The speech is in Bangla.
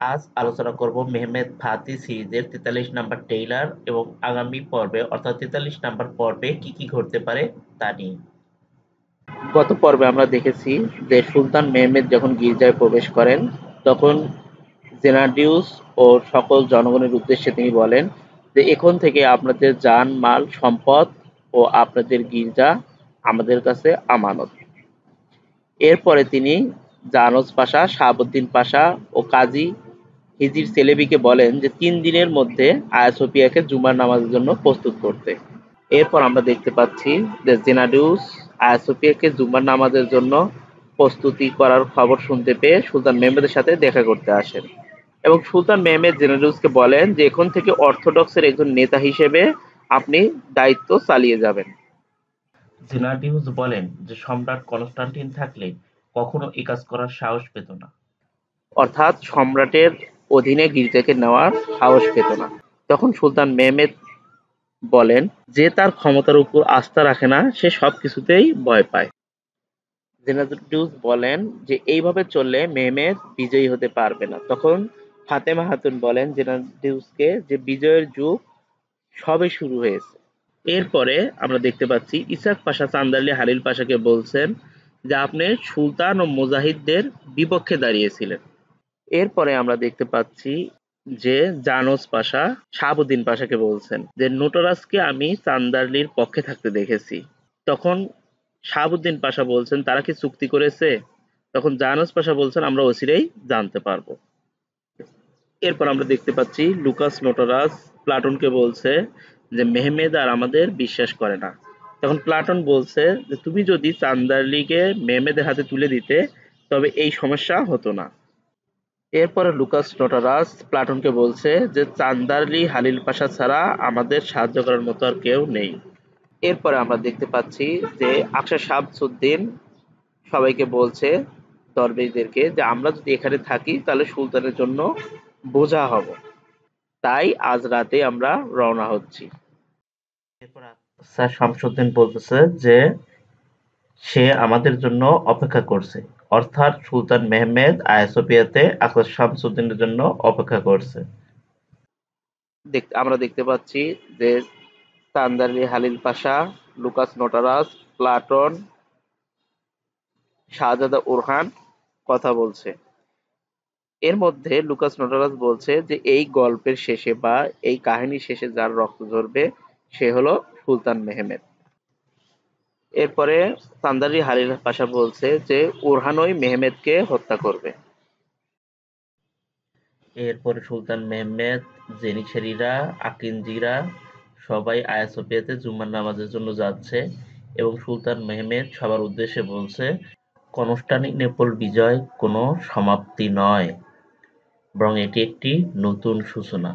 আজ আলোচনা করব মেহমেদ ফাতি সিরিজের ৪৩ নাম্বার টেইলার এবং আগামী পর্বে অর্থাৎ ৪৩ নাম্বার পর্বে কি কি ঘটতে পারে তা নিয়ে। গত পর্বে আমরা দেখেছি যে সুলতান মেহমেদ যখন গির্জায় প্রবেশ করেন তখন জেনাডিউস ও সকল জনগণের উদ্দেশ্যে তিনি বলেন যে এখন থেকে আপনাদের জান মাল সম্পদ ও আপনাদের গির্জা আমাদের কাছে আমানত। এরপরে তিনি জানোস পাশা, শাহাবুদ্দিন পাশা ও কাজী হিজির চেলেবিকে বলেন যে ৩ দিনের মধ্যে আয়া সোফিয়াকে জুমার নামাজের জন্য প্রস্তুত করতে। এরপর আমরা দেখতে পাচ্ছি যে জেনাডিউস আয়া সোফিয়াকে জুমার নামাজের জন্য প্রস্তুতি করার খবর শুনতে পেয়ে সুলতান মেহমেদের সাথে দেখা করতে আসেন এবং সুলতান মেহমেদ জেনাডিউসকে বলেন যে এখন থেকে অর্থোডক্সের একজন নেতা হিসেবে আপনি দায়িত্ব চালিয়ে যাবেন। জেনাডিউস বলেন যে সম্রাট কনস্টান্টিন থাকলে কখনো এই কাজ করার সাহস পেত না, অর্থাৎ সম্রাটের অধীনে গির্জাকে নেওয়ার সাহস পেত না। তখন সুলতান মেহমেদ বলেন যে তার ক্ষমতার উপর আস্থা রাখে না সে সবকিছুতেই ভয় পায়। জেনাডিউস বলেন যে এইভাবে চললে মেহমেদ বিজয়ী হতে পারবে না। তখন ফাতেমা খাতুন বলেন জেনাডিউসকে যে বিজয়ের যুগ সবে শুরু হয়েছে। এরপরে আমরা দেখতে পাচ্ছি ইসাক পাশা চান্দারলি হালিল পাশাকে বলছেন যে আপনি সুলতান ও মুজাহিদদের বিপক্ষে দাঁড়িয়েছিলেন। এরপরে আমরা দেখতে পাচ্ছি যে জানোস পাশা শাহাবুদ্দিন পাশাকে বলছেন যে নোটরাজকে আমি চান্দারলির পক্ষে থাকতে দেখেছি। তখন শাহাবুদ্দিন পাশা বলছেন তারা কি চুক্তি করেছে? তখন জানোস পাশা বলছেন আমরা অচিরেই জানতে পারবো। এরপর আমরা দেখতে পাচ্ছি লুকাস নোটরাস প্লাটনকে বলছে যে মেহমেদ আর আমাদের বিশ্বাস করে না। তখন প্লাটন বলছে যে তুমি যদি চান্দারলিকে মেহমেদের হাতে তুলে দিতে তবে এই সমস্যা হতো না। এরপরে লুকাস নোটারাস প্লাটনকে বলছে যে চান্দারলি হালিল পাশা ছাড়া আমাদের সাহায্য করার মতো আর কেউ নেই। এরপরে আমরা দেখতে পাচ্ছি যে আকশা শামসুদ্দিন সবাইকে বলছে দরবেশদেরকে যে আমরা যদি এখানে থাকি তাহলে সুলতানের জন্য বোঝা হব, তাই আজ রাতে আমরা রওনা হচ্ছি। এরপর স্যার শামসুদ্দিন বলতেছে যে সে আমাদের জন্য অপেক্ষা করছে, অর্থাৎ সুলতান মেহমেদ আয়া সোফিয়াতে আকবর শামসুদ্দিনের জন্য অপেক্ষা করছে। আমরা দেখতে পাচ্ছি যে তান্দারলি হালিল পাশা, লুকাস নোটারাস, প্লাটন, শাহজাদা ওরহান কথা বলছে। এর মধ্যে লুকাস নোটারাস বলছে যে এই গল্পের শেষে বা এই কাহিনীর শেষে যার রক্ত ঝরবে সে হলো সুলতান মেহমেদ। এরপরে তান্দারি হালিল পাশা বলছে যে ওরহানই মেহমেদকে হত্যা করবে। এরপরে সুলতান মেহমেদ, জেনিসারীরা, আকিন্দিরা সবাই আয়া সোফিয়াতে জুমার নামাজের জন্য যাচ্ছে এবং সুলতান মেহমেদ সবার উদ্দেশ্যে বলছে কনস্টান্টিনোপল বিজয় কোনো সমাপ্তি নয়, বরং এটি একটি নতুন সূচনা।